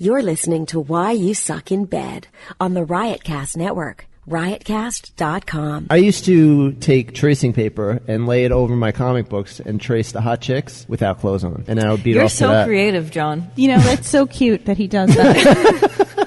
You're listening to Why You Suck in Bed on the Riotcast Network, riotcast.com. I used to take tracing paper and lay it over my comic books and trace the hot chicks without clothes on. And I would beat You're off to that. so creative, John. You know, that's so cute that he does that.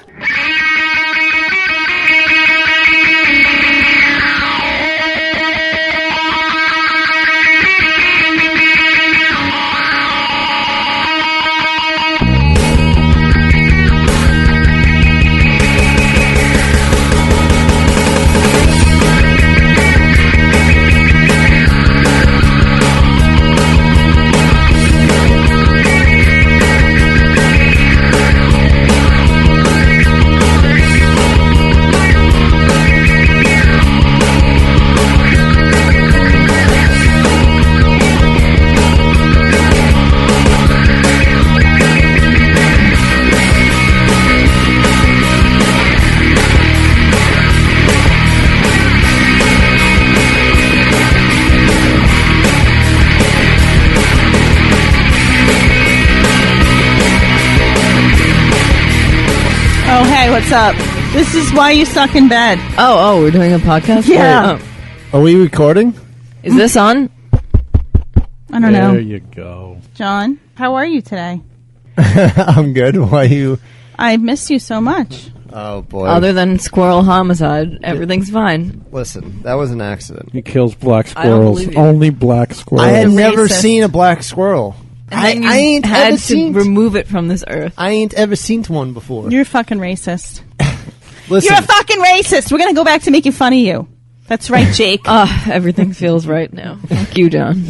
What's up? This is Why You Suck in Bed. Oh, we're doing a podcast? Yeah. Are we recording? Is this on? I don't know. There you go. John, how are you today? I'm good. Why you? I missed you so much. Oh, boy. Other than squirrel homicide, everything's fine. Listen, that was an accident. He kills black I don't squirrels. believe you. Only black squirrels. I had Racist. never seen a black squirrel. And then I ain't had ever to seen. remove it from this earth. I ain't ever seen one before. You're fucking racist. Listen, You're a fucking racist. We're going to go back to making fun of you. That's right, Jake. Everything feels right now. Thank you, John.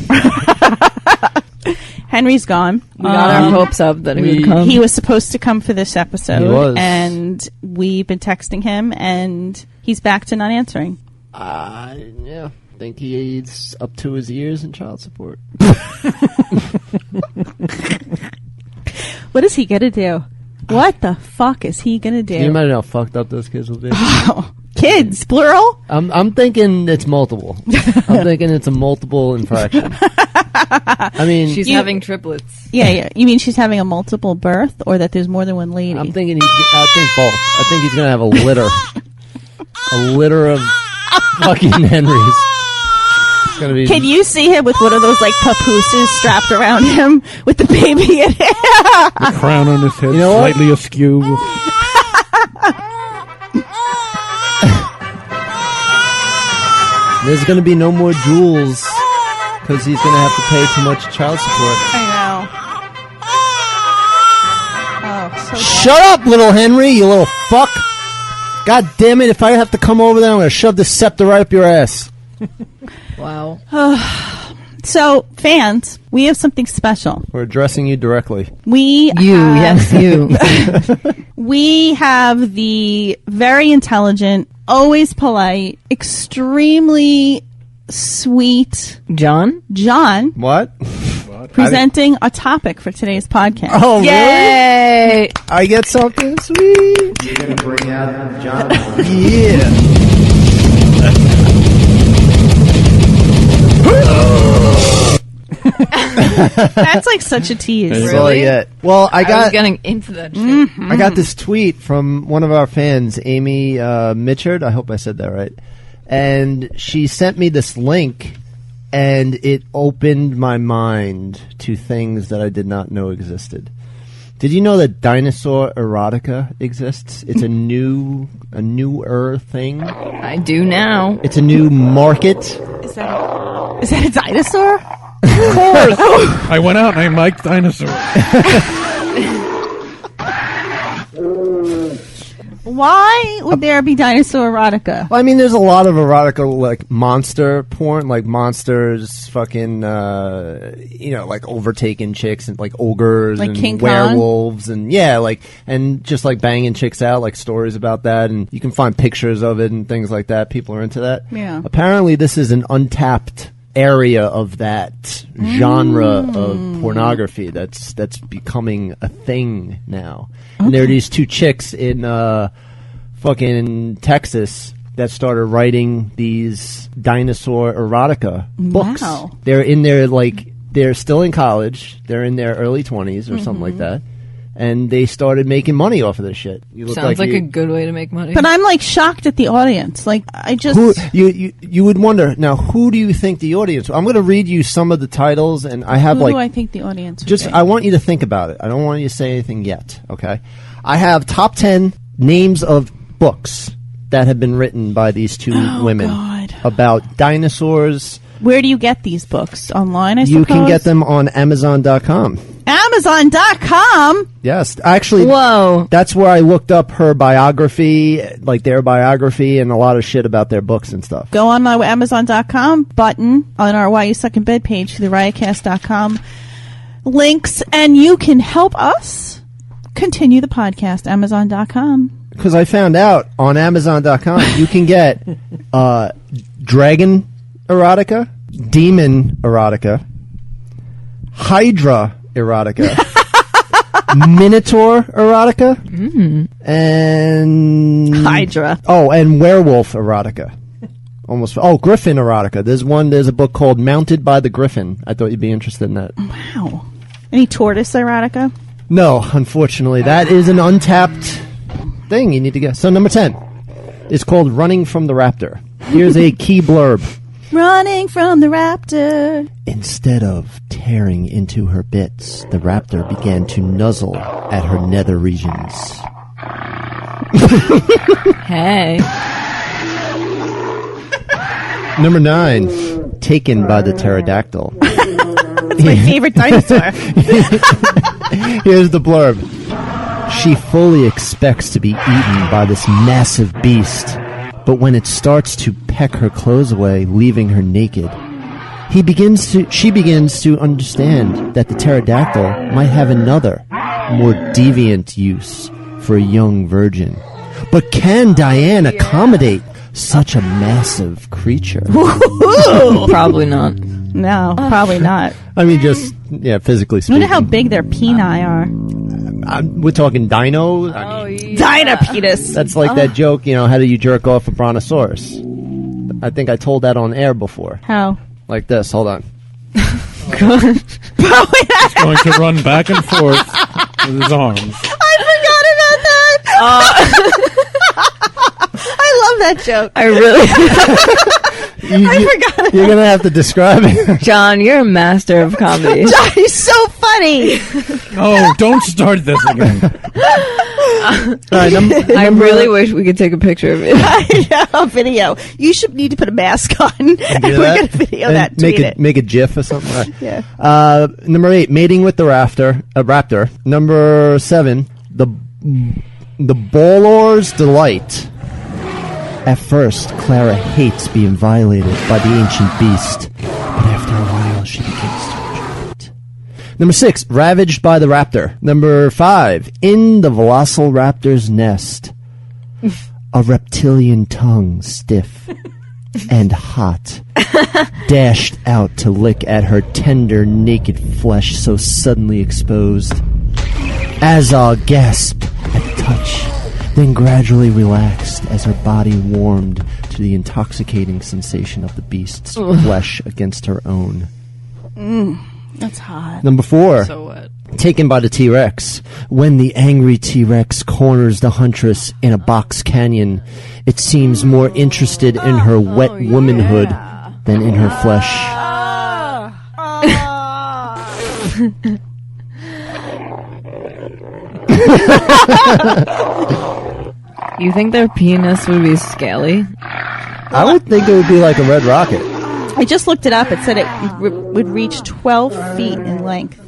Henry's gone. We got our hopes up that he would come. He was supposed to come for this episode. He was. And we've been texting him, and he's back to not answering. yeah. I think he's up to his ears in child support. What is he going to do? What the fuck is he going to do? Can you imagine how fucked up those kids will be? Kids, plural? I'm thinking it's multiple. I'm thinking it's a multiple infraction. I mean, She's having triplets. Yeah. You mean she's having a multiple birth, or that there's more than one lady? I think both. I think he's gonna have a litter, of fucking Henrys. It's gonna be. Can you see him with one of those like papooses strapped around him with the baby in it? The crown on his head You know what? slightly askew. There's gonna be no more jewels because he's gonna have to pay too much child support. I know. Oh, so Shut up, little Henry, you little fuck! God damn it! If I have to come over there, I'm gonna shove this scepter right up your ass. Wow. So, fans, we have something special. We're addressing you directly. Yes, you. We have the very intelligent, always polite, extremely sweet John? John What? presenting a topic for today's podcast. Oh, really? Yay! I get something sweet. You're gonna bring out John. Yeah. That's like such a tease. That's That's all I Really? get. Well, I I was got getting into that shit. I got this tweet from one of our fans, Amy Mitchard. I hope I said that right. And she sent me this link, and it opened my mind to things that I did not know existed. Did you know that dinosaur erotica exists? It's a newer thing. I do now. It's a new market. Is that a dinosaur? I went out and I liked dinosaurs. Why would there be dinosaur erotica? Well, I mean, there's a lot of erotica, like monster porn, like monsters, fucking, like overtaking chicks and like ogres Like and King Kong? werewolves and and just like banging chicks out, like stories about that, and you can find pictures of it and things like that. People are into that. Yeah. Apparently, this is an untapped area of that genre of pornography that's becoming a thing now. And there are these two chicks in fucking Texas that started writing these dinosaur erotica books. Wow. They're in their they're still in college. They're in their early 20s or something like that. and they started making money off of this shit. You look Sounds like you, a good way to make money. But I'm like shocked at the audience. Like I just who, you would wonder now, who do you think the audience? I'm going to read you some of the titles, and I have who like do I think the audience would just be? I want you to think about it. I don't want you to say anything yet. Okay, I have top 10 names of books that have been written by these two women God. about dinosaurs. Where do you get these books? Online, I You suppose? can get them on Amazon.com. Amazon.com? Yes, actually, Whoa. that's where I looked up her biography, like their biography, and a lot of shit about their books and stuff. Go on my Amazon.com button on our Why You Suck in Bed page to the riotcast.com links, and you can help us continue the podcast. Amazon.com. Because I found out on Amazon.com you can get dragon erotica, demon erotica, hydra erotica, minotaur erotica, and Hydra. Oh, and werewolf erotica. Almost. Oh, griffin erotica. There's a book called Mounted by the Griffin. I thought you'd be interested in that. Wow. Any tortoise erotica? No, unfortunately, that is an untapped thing you need to get. So number 10 is called Running from the Raptor. Here's a key blurb. Running from the raptor. Instead of tearing into her bits, the raptor began to nuzzle at her nether regions. Hey. Number 9, Taken by the Pterodactyl. My favorite dinosaur. Here's the blurb. She fully expects to be eaten by this massive beast, but when it starts to peck her clothes away, leaving her naked, she begins to understand that the pterodactyl might have another, more deviant use for a young virgin. But can Diane accommodate such a massive creature? Probably not. No, probably not. I mean, just, physically I speaking. wonder how big their peni are. We're talking dino. I mean, Dinopetus. that's like that joke, how do you jerk off a brontosaurus? I think I told that on air before. How? Like this. Hold on. He's going to run back and forth with his arms. I forgot about that. I love that joke. I really... You're going to have to describe it. John, you're a master of comedy. He's so funny. Oh, don't start this again. All right, I really wish we could take a picture of it. A video. You should need to put a mask on. And we're going to video And that. Make Tweet it. Make a GIF or something. All right. Yeah. Number 8, mating with the raptor. Number 7, the Ballor's Delight. At first, Clara hates being violated by the ancient beast, but after a while, she begins to enjoy it. Number 6, ravaged by the raptor. Number 5, in the velociraptor's nest. A reptilian tongue, stiff and hot, dashed out to lick at her tender, naked flesh so suddenly exposed. Azog gasped at the touch, then gradually relaxed as her body warmed to the intoxicating sensation of the beast's flesh against her own. That's hot. Number 4, So what? taken by the T-Rex. When the angry T-Rex corners the huntress in a box canyon, it seems more interested in her wet womanhood than in her flesh. You think their penis would be scaly? I would think it would be like a red rocket. I just looked it up. It said it would reach 12 feet in length.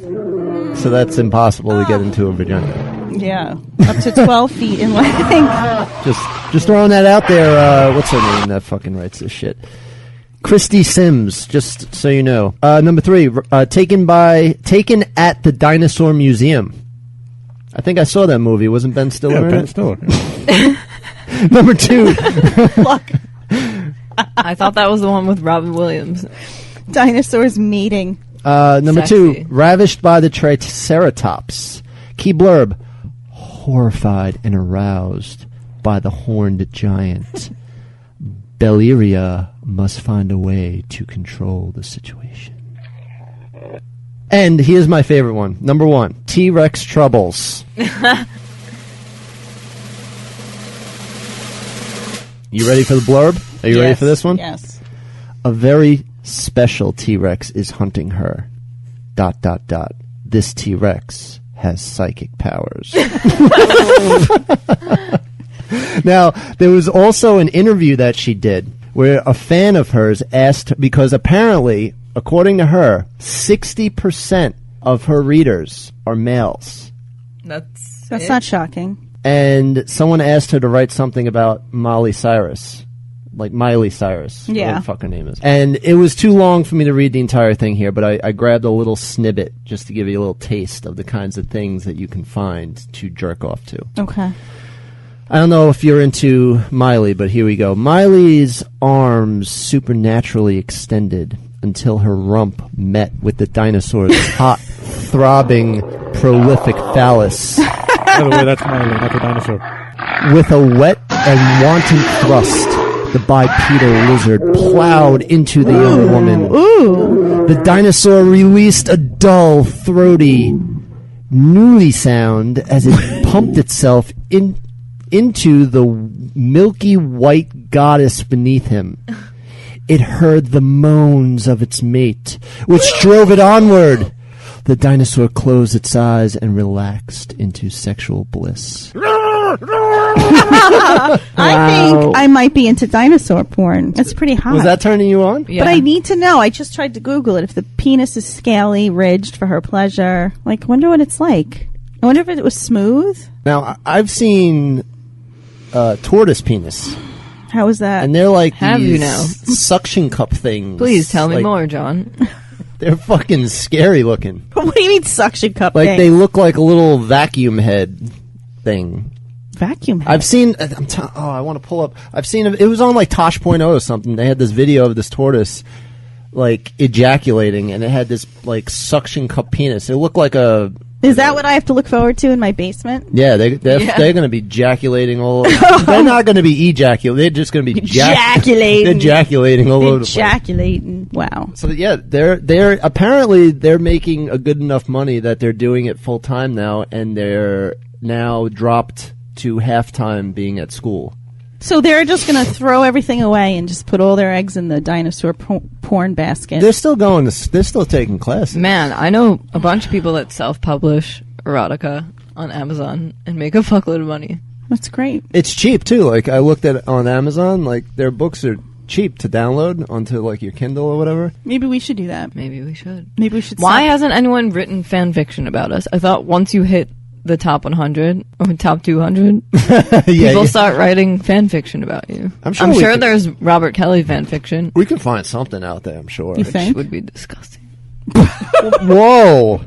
So that's impossible to get into a vagina. Yeah. Up to 12 feet in length. Just throwing that out there. What's her name that fucking writes this shit? Christy Sims, just so you know. Number 3, taken at the Dinosaur Museum. I think I saw that movie. Wasn't Ben Stiller in Ben it? Stiller. Number 2. I thought that was the one with Robin Williams. Dinosaurs mating. Number Sexy. 2, ravished by the Triceratops. Key blurb, horrified and aroused by the horned giant. Belleria must find a way to control the situation. And here's my favorite one. Number 1, T-Rex troubles. You ready for the blurb? Are you ready for this one? Yes. A very special T-Rex is hunting her. ... This T-Rex has psychic powers. Now, there was also an interview that she did where a fan of hers asked, because apparently, according to her, 60% of her readers are males. That's not shocking. And someone asked her to write something about Miley Cyrus. Like Miley Cyrus. Yeah. Whatever the fuck her name is. And it was too long for me to read the entire thing here, but I grabbed a little snippet just to give you a little taste of the kinds of things that you can find to jerk off to. Okay. I don't know if you're into Miley, but here we go. Miley's arms supernaturally extended until her rump met with the dinosaur's hot, throbbing, prolific phallus. By the way, that's Miley, not the dinosaur. With a wet and wanton thrust, the bipedal lizard plowed into the young woman. Ooh. The dinosaur released a dull, throaty, nooly sound as it pumped itself into the milky white goddess beneath him. It heard the moans of its mate, which drove it onward. The dinosaur closed its eyes and relaxed into sexual bliss. I think I might be into dinosaur porn. It's pretty hot. Was that turning you on? Yeah. But I need to know. I just tried to Google it. If the penis is scaly, ridged for her pleasure. Like, I wonder what it's like. I wonder if it was smooth. Now, I've seen tortoise penis. How was that? And they're like Have these you now? suction cup things. Please tell me Like, more, John. They're fucking scary looking. What do you mean suction cup Like thing? they look like a little vacuum head thing. Vacuum head? I've seen. I want to pull up. I've seen. It was on like Tosh.0 or something. They had this video of this tortoise like ejaculating, and it had this like suction cup penis. It looked like a. Is that what I have to look forward to in my basement? Yeah, they're going to be ejaculating all over. They're not going to be ejaculating. They're just going to be Ejaculating. ejaculating all over the place. Ejaculating. Wow. So yeah, they're apparently they're making a good enough money that they're doing it full time now, and they're now dropped to halftime being at school. So they're just going to throw everything away and just put all their eggs in the dinosaur porn basket. They're still going to. They're still taking classes. Man, I know a bunch of people that self-publish erotica on Amazon and make a fuckload of money. That's great. It's cheap too. Like I looked at it on Amazon. Like their books are cheap to download onto like your Kindle or whatever. Maybe we should do that. Maybe we should. Maybe we should. Why hasn't anyone written fan fiction about us? I thought once you hit the top 100 or top 200, people start writing fan fiction about you. I'm sure there's Robert Kelly fan fiction. We can find something out there. I'm sure. You think? Which would be disgusting. Whoa!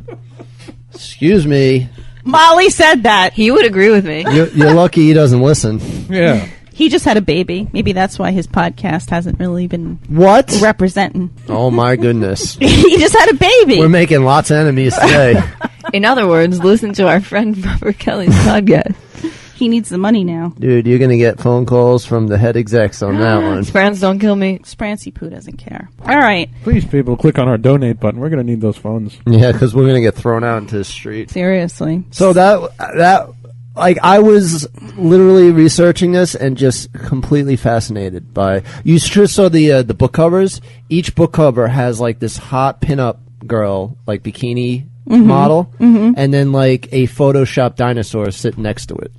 Excuse me. Molly said that. He would agree with me. You're lucky he doesn't listen. Yeah. He just had a baby. Maybe that's why his podcast hasn't really been What? representing. Oh my goodness. He just had a baby. We're making lots of enemies today. In other words, listen to our friend Robert Kelly's podcast. He needs the money now. Dude, you're going to get phone calls from the head execs on that one. Sprants don't kill me. Sprancy Poo doesn't care. All right. Please, people, click on our donate button. We're going to need those phones. Yeah, because we're going to get thrown out into the street. Seriously. So that like I was literally researching this and just completely fascinated by. You just saw the book covers. Each book cover has like this hot pinup girl, like bikini model, and then like a Photoshop dinosaur sitting next to it.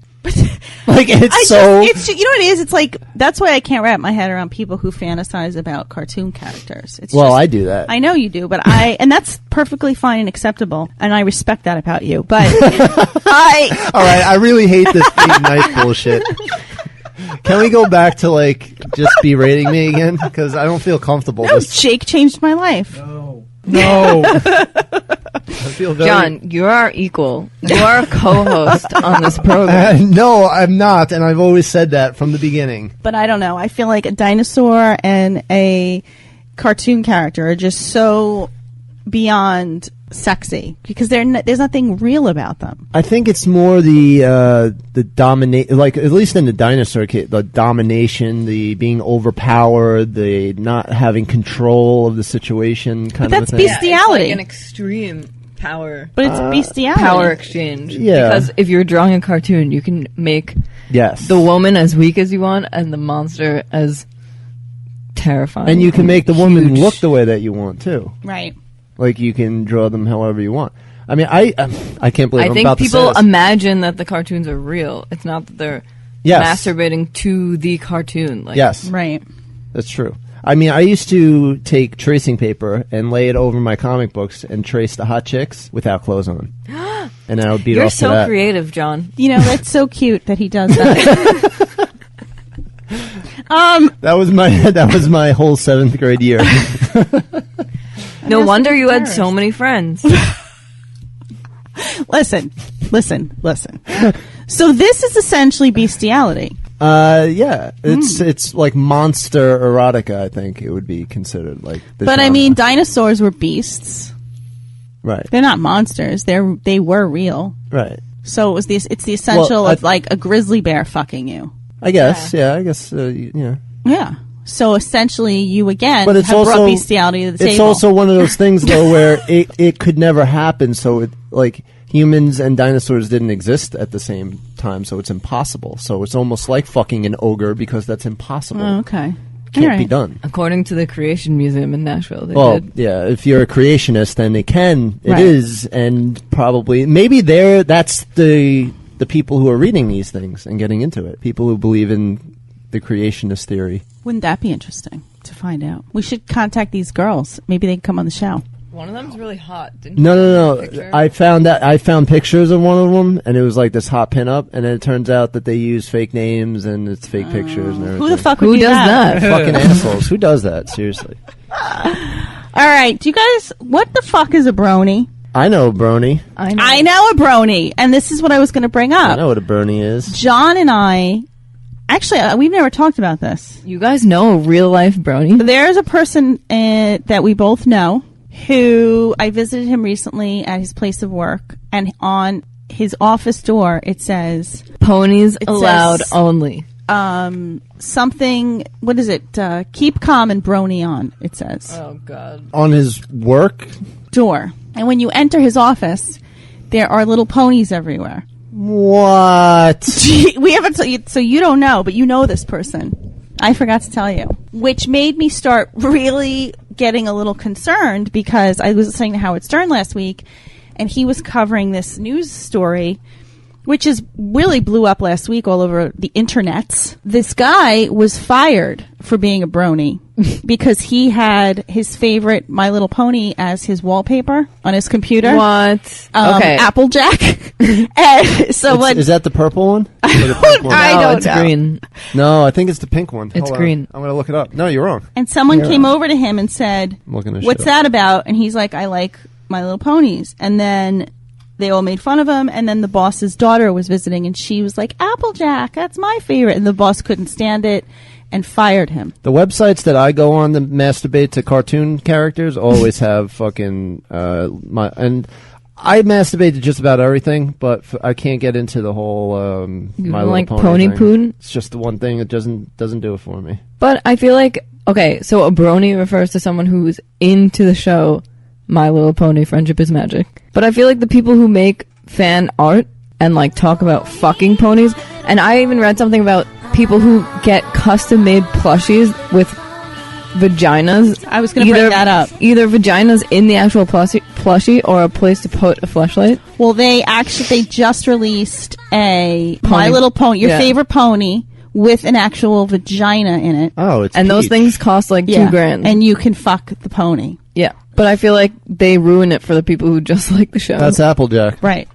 Like it's you know what it is? It's like that's why I can't wrap my head around people who fantasize about cartoon characters. It's well, just, I do that. I know you do, but and that's perfectly fine and acceptable, and I respect that about you. But all right, I really hate this being nice bullshit. Can we go back to like just berating me again? Because I don't feel comfortable. No, Jake changed my life. No. I feel very... John, you are equal. You are a co-host on this program. No, I'm not, and I've always said that from the beginning. But I don't know. I feel like a dinosaur and a cartoon character are just so beyond sexy because there's nothing real about them. I think it's more the dominate, like at least in the dinosaur kit, the domination, the being overpowered, the not having control of the situation kind of That's a thing. bestiality. Yeah, it's like an extreme power. But it's bestiality. Power exchange. Yeah. Because if you're drawing a cartoon, you can make the woman as weak as you want and the monster as terrifying. And you can make the woman look the way that you want too. Right. Like you can draw them however you want. I mean, I can't believe I'm think about to say people this. imagine that the cartoons are real. It's not that they're masturbating to the cartoon. Like, yes. Right. That's true. I mean, I used to take tracing paper and lay it over my comic books and trace the hot chicks without clothes on. And then I would beat You're off to so that. creative, John. You know, that's so cute that he does that. That was my whole 7th grade year. No wonder you had so many friends. Listen. So this is essentially bestiality. Yeah, it's like monster erotica. I think it would be considered like. But I mean, dinosaurs were beasts. Right. They're not monsters. They were real. Right. So it's the essential of like a grizzly bear fucking you. I guess. Yeah. I guess. Yeah. Yeah. So essentially, you again But it's have brought also bestiality to the table. It's also one of those things though where it could never happen. So it like. Humans and dinosaurs didn't exist at the same time, so it's impossible. So it's almost like fucking an ogre because that's impossible. Oh, okay. Can't be done. According to the Creation Museum in Nashville, they Well, did. yeah, if you're a creationist, then it Right. is, and probably, maybe that's the people who are reading these things and getting into it. People who believe in the creationist theory. Wouldn't that be interesting to find out? We should contact these girls. Maybe they can come on the show. One of them's really hot. Didn't you No. picture? I found pictures of one of them, and it was like this hot pinup, and then it turns out that they use fake names and it's fake pictures and everything. Who the fuck would Who do does that? Fucking assholes. Who does that? Seriously. All right. Do you guys, what the fuck is a brony? I know a brony. I know a brony. And this is what I was going to bring I up. know what a brony is. John and I, actually, we've never talked about this. You guys know a real life brony? There's a person that we both know who I visited him recently at his place of work, and on his office door it says Ponies allowed only. Something, what is it? Keep calm and brony on, it says. Oh God. On his work? Door. And when you enter his office, there are little ponies everywhere. What? We haven't, so you don't know, but you know this person. I forgot to tell you. Which made me start really getting a little concerned because I was listening to Howard Stern last week and he was covering this news story which is really blew up last week all over the internets. This guy was fired for being a brony because he had his favorite My Little Pony as his wallpaper on his computer. What? Okay. Applejack. And so Is that the purple one? I don't it's know. green. No, I think it's the pink one. It's Hold on. green. I'm going to look it up. No, you're wrong. And someone came over to him and said, I'm looking this "What's shit that about?" And he's like, "I like My Little Ponies." And then they all made fun of him. And then the boss's daughter was visiting, and she was like, "Applejack, that's my favorite." And the boss couldn't stand it and fired him. The websites that I go on to masturbate to cartoon characters always have fucking and I masturbate to just about everything, but I can't get into the whole You My don't Little like Pony pony thing. poon? It's just the one thing that doesn't do it for me. But I feel like, okay, so a brony refers to someone who's into the show My Little Pony, Friendship is Magic. But I feel like the people who make fan art and like talk about fucking ponies, and I even read something about people who get custom made plushies with vaginas. I was going to bring that up. Either vaginas in the actual plushie or a place to put a fleshlight. Well, they just released a Pony. My Little Pony, your Yeah. favorite pony, with an actual vagina in it. Oh, it's And those Peach. things cost like $2,000. And you can fuck the pony. Yeah. But I feel like they ruin it for the people who just like the show. That's Applejack. Right.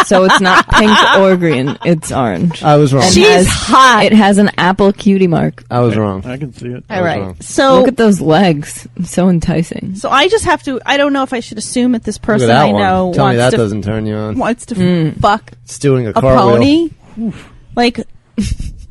So it's not pink or green, it's orange. I was wrong. And She's hot. It has an apple cutie mark. I was wrong. I can see it. All right. wrong. So Look at those legs. So enticing. So I just have to. I don't know if I should assume that this Look person at that I know one. Tell me wants that to doesn't turn you on. wants to fuck It's doing a a cartwheel. pony. Like,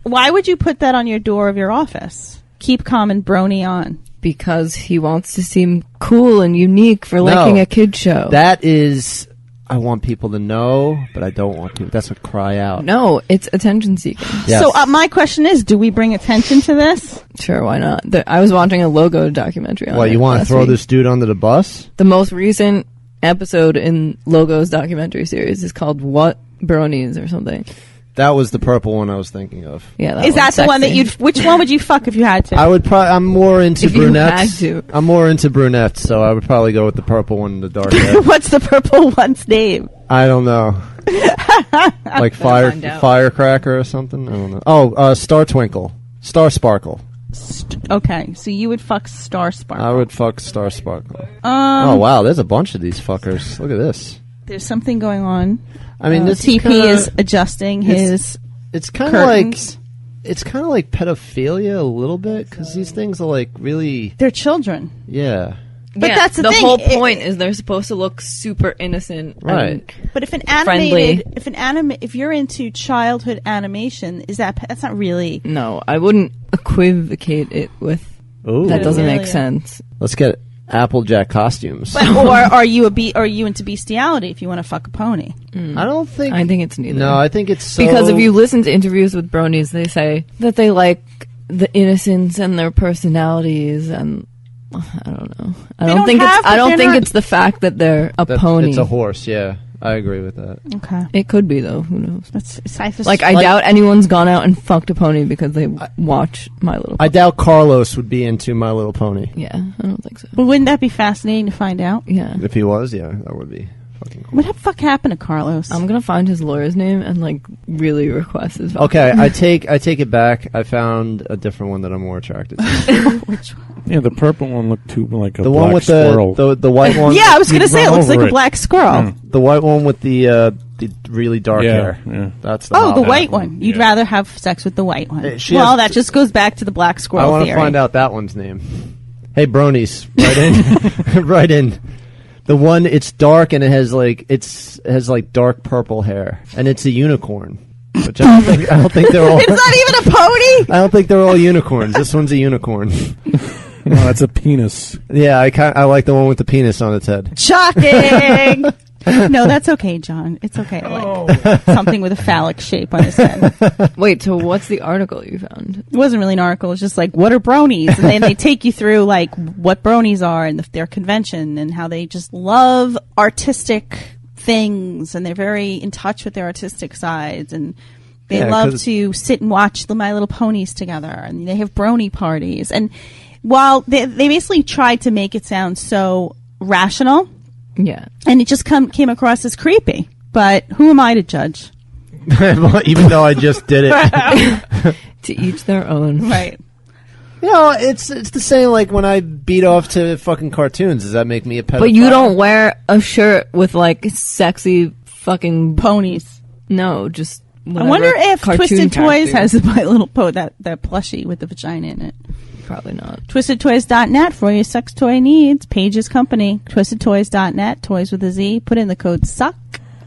why would you put that on your door of your office? Keep calm and brony on. because he wants to seem cool and unique for liking a kid show. That is, I want people to know, but I don't want to. That's what cry out. No, it's attention seeking. Yes. So my question is, do we bring attention to this? Sure, why not? I was watching a Logo documentary on What, you want to last throw week. this dude under the bus? The most recent episode in Logo's documentary series is called What Bronies or something. That was the purple one I was thinking of. Yeah, Is that the one that you'd? which one would you fuck if you had to? I would probably. I'm more into If you brunettes. had to. I'm more into brunettes, so I would probably go with the purple one in the dark hair. What's the purple one's name? I don't know. Like find out. firecracker or something. I don't know. Oh, Star Twinkle, Star Sparkle. Okay, so you would fuck Star Sparkle. I would fuck Star Sparkle. Oh wow, there's a bunch of these fuckers. Look at this. There's something going on. I mean, this TP is is adjusting his. It's kind of like curtains. it's kind of like pedophilia a little bit because these things are like really, They're children. yeah. But that's the thing, whole point is they're supposed to look super innocent, Right. But if an Friendly. animated, if you're into childhood animation, that's not really. No, I wouldn't equivocate it with. Ooh. That doesn't Really? make sense. Let's get Applejack costumes. Or are you are you into bestiality if you want to fuck a pony? I don't think. I think it's neither. No, I think it's so, Because if you listen to interviews with bronies, they say that they like the innocence and their personalities, and I don't know. I They don't don't think have it's. I to- don't they're think not- it's the fact that they're a that pony. It's a horse. Yeah, I agree with that. Okay, It could be though. Who knows? it's Like I doubt anyone's gone out and fucked a pony because they watch My Little Pony. I doubt Carlos would be into My Little Pony. Yeah, I don't think so. But wouldn't that be fascinating to find out? Yeah. If he was, yeah, that would be fucking cool. What the fuck happened to Carlos? I'm gonna find his lawyer's name and like really request his. Okay, I take it back. I found a different one that I'm more attracted to. Which one? Yeah, the purple one looked too like a The black one with squirrel. the white one. Yeah, I was gonna You'd say it run looks like over a it. black squirrel. The white one with the really dark hair. Yeah. That's the Oh, hot the one. white one. You'd Yeah. rather have sex with the white one. She Well, has that to- just goes back to the black I squirrel want to theory. find out that one's name. Hey, bronies, right in, right in. The one, it's dark and it has like dark purple hair, and it's a unicorn. Which I don't think they're all. It's not even a pony. I don't think they're all unicorns. This one's a unicorn. No, that's a penis. Yeah, I like the one with the penis on its head. Shocking. No, that's okay, John. It's okay. I like something with a phallic shape on his head. Wait, so what's the article you found? It wasn't really an article. It's just like, what are bronies? And then they take you through like what bronies are and their convention and how they just love artistic things and they're very in touch with their artistic sides and they Yeah, love 'cause- to sit and watch the My Little Ponies together and they have brony parties. And while they basically tried to make it sound so rational, Yeah. and it just came across as creepy. But who am I to judge? Even though I just did it. To each their own. Right. You know, it's the same like when I beat off to fucking cartoons. Does that make me a pedophile? But you don't wear a shirt with like sexy fucking Ponies. no, just. I wonder if cartoon Twisted Toys character. has the My Little that plushie with the vagina in it. Probably not. TwistedToys.net for your sex toy needs. Page's company. TwistedToys.net. Toys with a Z. Put in the code SUCK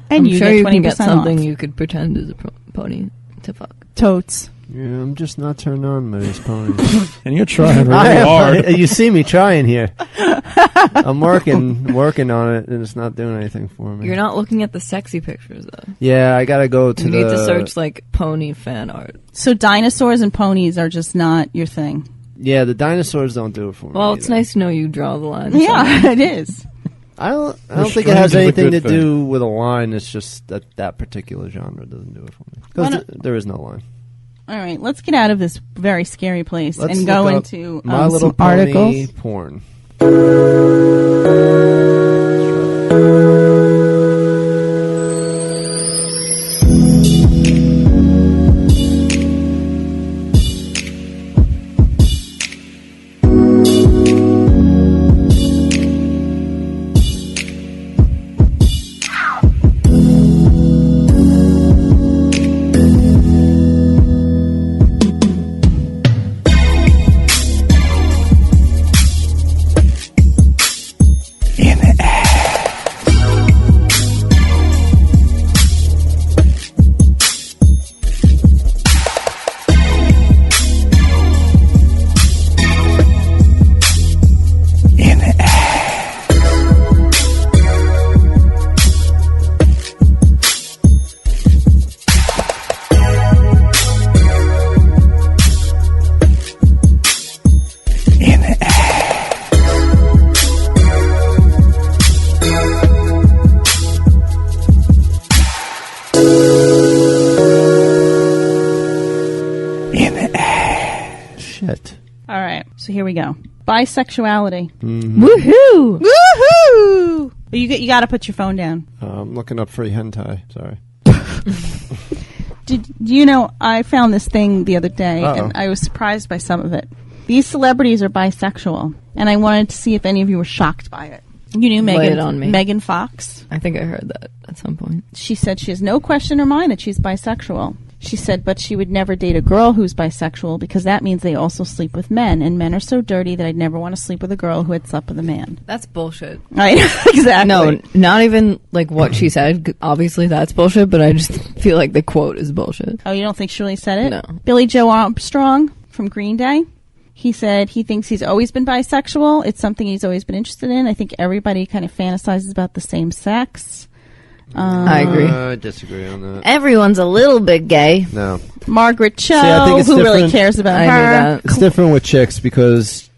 and I'm you sure get you 20% can get something off. you could pretend is a pony to fuck. Totes. Yeah, I'm just not turned on by these ponies. And you're trying really hard. You see me trying here. I'm working on it, and it's not doing anything for me. You're not looking at the sexy pictures though. Yeah, I gotta go to You need to search like pony fan art. So dinosaurs and ponies are just not your thing. Yeah, the dinosaurs don't do it for me. Well, it's either. nice to know you draw the line. Yeah, it is. I don't think Restraint it has is a anything to good do with a line. It's just that particular genre doesn't do it for me. Why Because not- there is no line. All right, let's get out of this very scary place Let's and go look up into My Little some Pony articles. porn. Shit. All right, so here we go. Bisexuality. Woohoo! Woohoo! You got to put your phone down. I'm looking up free hentai. Sorry. Do you know, I found this thing the other day, Uh-oh. and I was surprised by some of it. These celebrities are bisexual, and I wanted to see if any of you were shocked by it. You knew Lay it on me. Megan Fox. I think I heard that at some point. She said she has no question in her mind that she's bisexual. She said, but she would never date a girl who's bisexual because that means they also sleep with men, and men are so dirty that I'd never want to sleep with a girl who had slept with a man. That's bullshit. Right? Exactly. No, not even like what she said. Obviously, that's bullshit, but I just feel like the quote is bullshit. Oh, you don't think she really said it? No. Billy Joe Armstrong from Green Day. He said he thinks he's always been bisexual. It's something he's always been interested in. I think everybody kind of fantasizes about the same sex. I agree. I disagree on that. Everyone's a little bit gay. No. Margaret Cho, I think it's who really different. cares about I knew her. that. It's different with chicks because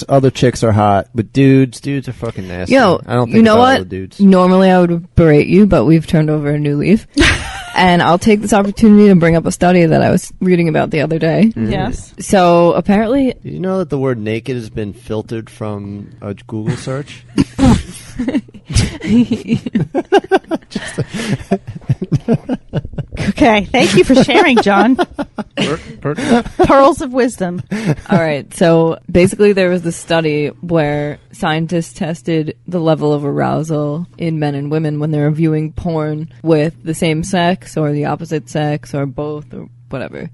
other chicks are hot, but dudes are fucking nasty. Yo, I don't think you know about what? all the dudes. Normally I would berate you, but we've turned over a new leaf. And I'll take this opportunity to bring up a study that I was reading about the other day. Yes. So apparently, Did you know that the word naked has been filtered from a Google search? Okay. Thank you for sharing, John. Pearls of wisdom. all right, so basically there was this study where scientists tested the level of arousal in men and women when they were viewing porn with the same sex or the opposite sex or both or whatever.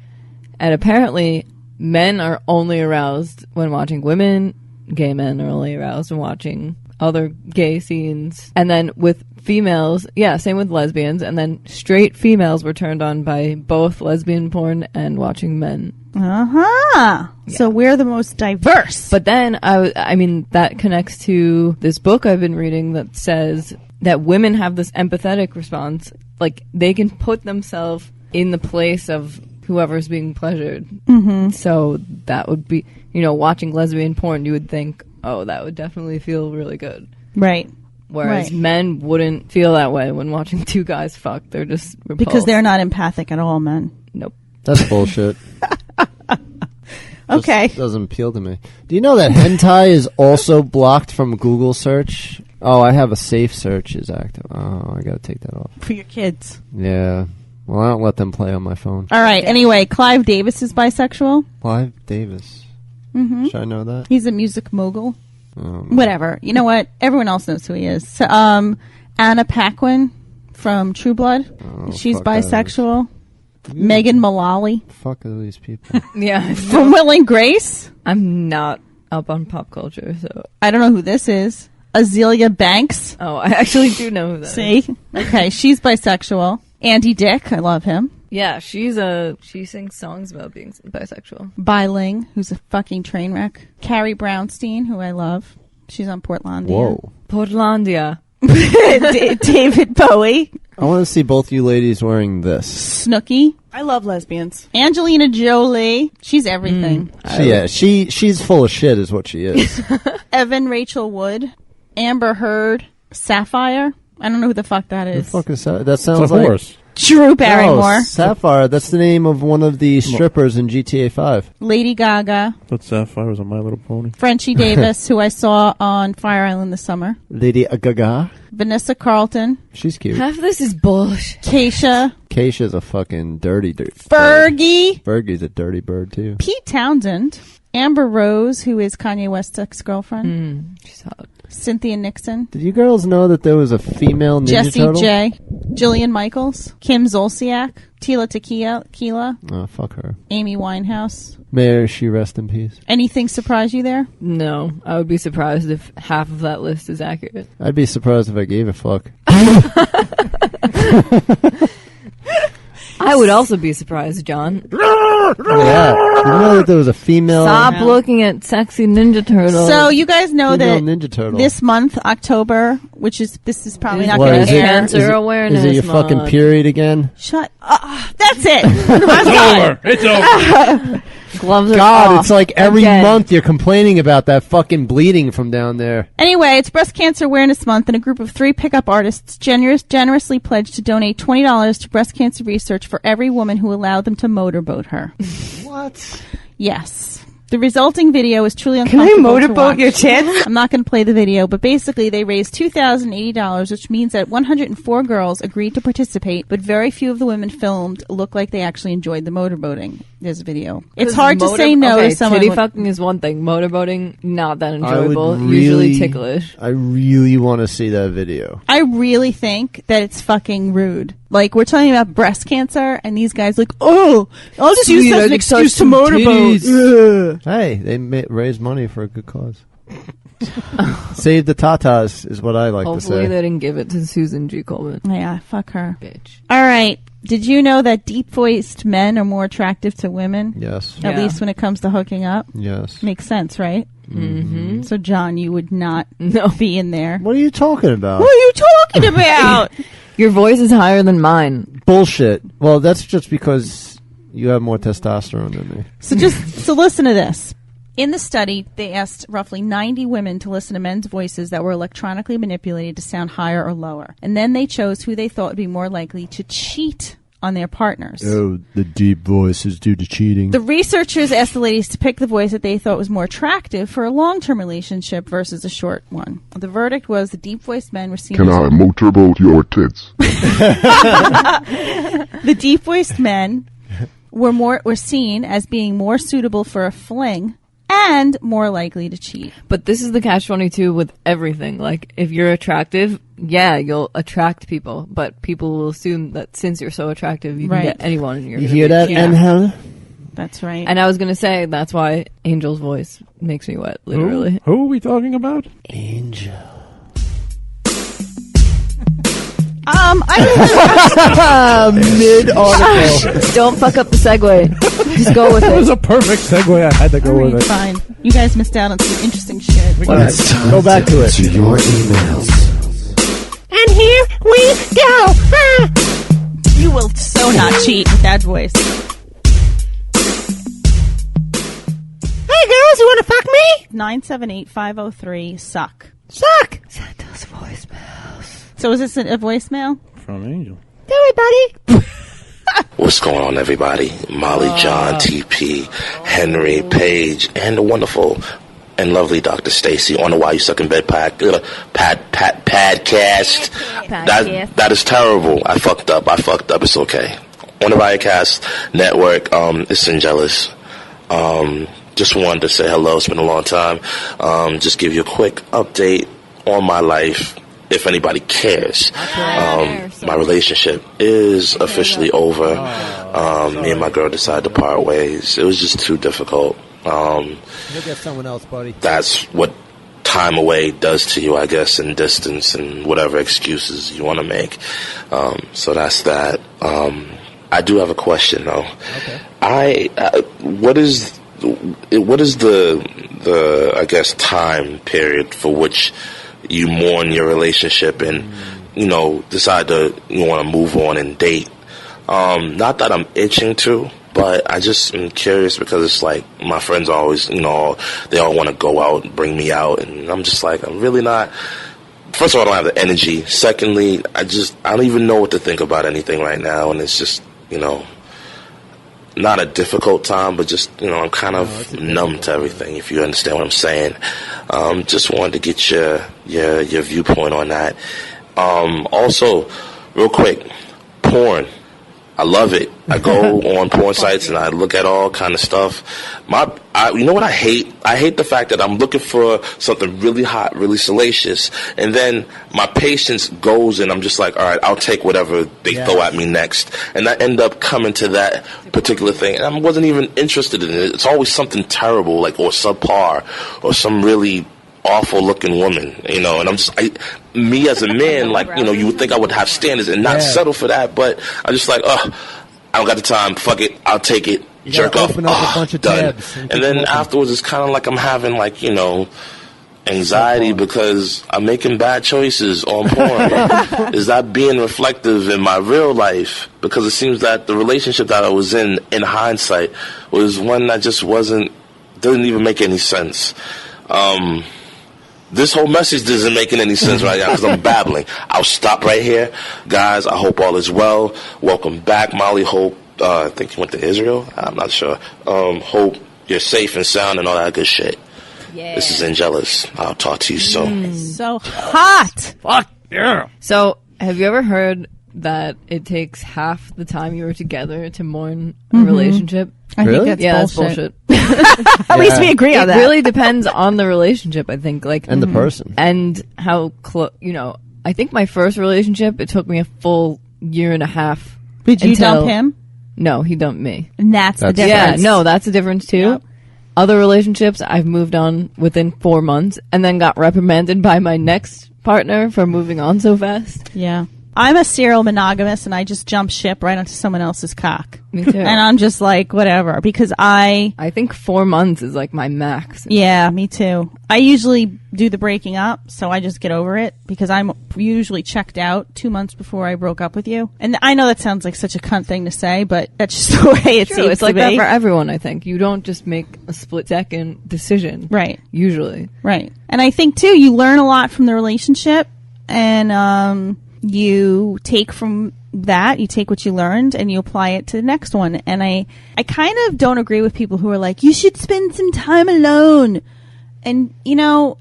And apparently men are only aroused when watching women, gay men are only aroused when watching other gay scenes. And then with females, yeah, same with lesbians. And then straight females were turned on by both lesbian porn and watching men. Uh-huh. So we're the most diverse. But then, I mean, that connects to this book I've been reading that says that women have this empathetic response. Like, they can put themselves in the place of whoever's being pleasured. Mm-hmm. So that would be, watching lesbian porn, you would think, oh, that would definitely feel really good. Right. Whereas Right. men wouldn't feel that way when watching two guys fuck. They're just repulsed. Because they're not empathic at all, men. Nope. That's bullshit. Okay. Just doesn't appeal to me. Do you know that hentai is also blocked from Google search? Oh, I have a safe search is active. Oh, I gotta take that off. For your kids. Yeah. Well, I don't let them play on my phone. All right. Anyway, Clive Davis is bisexual. Clive Davis. Mm-hmm. Should I know that? He's a music mogul. Oh, Whatever. You know what? Everyone else knows who he is. So, Anna Paquin from True Blood. Oh, She's fuck that bisexual. Megan Mullally Fuck are these people? Yeah. from Will and Grace. I'm not up on pop culture, so. I don't know who this is. Azealia Banks. Oh, I actually do know who that is. See? Okay, she's bisexual. Andy Dick. I love him. Yeah, she sings songs about being bisexual. Biling, who's a fucking train wreck. Carrie Brownstein, who I love. She's on Portlandia. Whoa. Portlandia. David Bowie. I want to see both you ladies wearing this. Snooki. I love lesbians. Angelina Jolie. She's everything. She's full of shit is what she is. Evan Rachel Wood. Amber Heard. Sapphire. I don't know who the fuck that The is. fuck is that? That It's sounds a like... horse. Drew Barrymore. No, Sapphire. That's the name of one of the strippers in GTA 5. Lady Gaga. But Sapphire was on My Little Pony. Frenchie Davis, who I saw on Fire Island this summer. Lady Gaga. Vanessa Carlton. She's cute. Half of this is bullshit. Keisha. Keisha's a fucking dirty bird. Fergie. Fergie's a dirty bird, too. Pete Townsend. Amber Rose, who is Kanye West's ex-girlfriend. She's hot. Cynthia Nixon. Did you girls know that there was a female Ninja Jessie Turtle? J. Jillian Michaels. Kim Zolciak. Tila Tequila. Oh, fuck her. Amy Winehouse. May she rest in peace. Anything surprise you there? No, I would be surprised if half of that list is accurate. I'd be surprised if I gave a fuck. I would also be surprised, John. Yeah. You know that there was a female... Stop looking at sexy Ninja Turtles. So you guys know female that Ninja Turtle. this month, October, this is probably not What, going is to it- air. Cancer awareness Is it your fucking month. period again? Shut up. That's it. It's over. Gloves are God, off. it's like every Again. month you're complaining about that fucking bleeding from down there. Anyway, it's Breast Cancer Awareness Month, and a group of 3 pickup artists generously pledged to donate $20 to breast cancer research for every woman who allowed them to motorboat her. What? Yes. The resulting video is truly Can I uncomfortable to motorboat watch. your tits? I'm not going to play the video, but basically they raised $2,080, which means that 104 girls agreed to participate, but very few of the women filmed look like they actually enjoyed the motorboating. There's a video. It's hard to say no to someone. Titty fucking is one thing. Motorboating, not that I enjoyable. would Usually really- ticklish. I really want to see that video. I really think that it's fucking rude. Like, we're talking about breast cancer, and these guys like, oh, I'll just use that as an excuse to motorboat. Ugh. Hey, they raise money for a good cause. Save the tatas is what I like to Hopefully say. they didn't give it to Susan G. Coleman. Yeah, fuck her. Bitch. All right. Did you know that deep-voiced men are more attractive to women? Yes. At Yeah. least when it comes to hooking up? Yes. Makes sense, right? Mm-hmm. So, John, you would not No. be in there. What are you talking about? What are you talking about? Your voice is higher than mine. Bullshit. Well, that's just because you have more testosterone than me. So listen to this. In the study, they asked roughly 90 women to listen to men's voices that were electronically manipulated to sound higher or lower. And then they chose who they thought would be more likely to cheat on their partners. Oh, the deep voice is due to cheating. The researchers asked the ladies to pick the voice that they thought was more attractive for a long-term relationship versus a short one. The verdict was the deep-voiced men were seen Can I motorboat your tits? The deep-voiced men were seen as being more suitable for a fling and more likely to cheat. But this is the catch-22 with everything. Like, if you're attractive, yeah, you'll attract people. But people will assume that since you're so attractive, you Right. can get anyone. And you're You gonna hear be- that, Yeah. Angel? That's right. And I was going to say, that's why Angel's voice makes me wet, literally. Who are we talking about? Angel. Mid-article. Don't fuck up the segue. Just go with That was it. a perfect segue. I had to go All with right, it. fine. You guys missed out on some interesting shit. Let's go back to it. Your emails. And here we go. You will so not cheat with that voice. Hey girls, you want to fuck me? 978-503-SUCK. Suck. Send us voicemails. So is this a voicemail? From Angel. Do it, buddy. What's going on, everybody? Molly, John, TP, Henry, Paige, and the wonderful and lovely Dr. Stacy on the Why You Suck in Bed podcast. That is terrible. I fucked up. It's okay. On the Riotcast Network, it's Angelus. Just wanted to say hello. It's been a long time. Just give you a quick update on my life, if anybody cares. My relationship is officially over. Me and my girl decided to part ways. It was just too difficult. Look at someone else, buddy. That's what time away does to you, I guess, and distance and whatever excuses you want to make. So that's that. I do have a question, though. Okay. What is the I guess time period for which you mourn your relationship and decide to want to move on and date? Not that I'm itching to, but I just am curious because it's like my friends always, they all want to go out and bring me out, and I'm just like, I'm really not. First of all, I don't have the energy. Secondly, I don't even know what to think about anything right now, and it's just, not a difficult time, but just, I'm kind of numb to everything, if you understand what I'm saying. Just wanted to get your viewpoint on that. Also, real quick, porn. I love it. I go on porn sites and I look at all kind of stuff. You know what I hate? I hate the fact that I'm looking for something really hot, really salacious, and then my patience goes and I'm just like, all right, I'll take whatever they throw at me next. And I end up coming to that particular thing, and I wasn't even interested in it. It's always something terrible, like, or subpar, or some really awful looking woman, and I'm just, me as a man, like, you would think I would have standards and not settle for that, but I'm just like, I don't got the time, fuck it, I'll take it, jerk off, open up a bunch of done. tabs And then afterwards, it's kind of like I'm having, like, anxiety because I'm making bad choices on porn. Is that being reflective in my real life? Because it seems that the relationship that I was in hindsight, was one that just didn't even make any sense. This whole message isn't making any sense right now because I'm babbling. I'll stop right here. Guys, I hope all is well. Welcome back, Molly. Hope, I think you went to Israel. I'm not sure. Hope you're safe and sound and all that good shit. Yeah. This is Angelus. I'll talk to you soon. It's so hot. Fuck yeah. So, have you ever heard that it takes half the time you were together to mourn a relationship? I Really? think that's bullshit. At least we agree on It that. really depends on the relationship, I think. Like, And the person. and how close, I think my first relationship, it took me a full year and a half. Did you until- dump him? No, he dumped me. And that's the That's- difference. Yeah, no, that's the difference too. Yep. Other relationships, I've moved on within 4 months and then got reprimanded by my next partner for moving on so fast. Yeah. I'm a serial monogamous, and I just jump ship right onto someone else's cock. Me too. And I'm just like, whatever, because I think 4 months is like my max. yeah, me too. I usually do the breaking up, so I just get over it, because I'm usually checked out 2 months before I broke up with you. And I know that sounds like such a cunt thing to say, but that's just the way it True, seems it's to like be. that for everyone, I think. You don't just make a split-second decision. Right, Usually. right. And I think, too, you learn a lot from the relationship, and you take from that, you take what you learned and you apply it to the next one. And I kind of don't agree with people who are like, you should spend some time alone. And,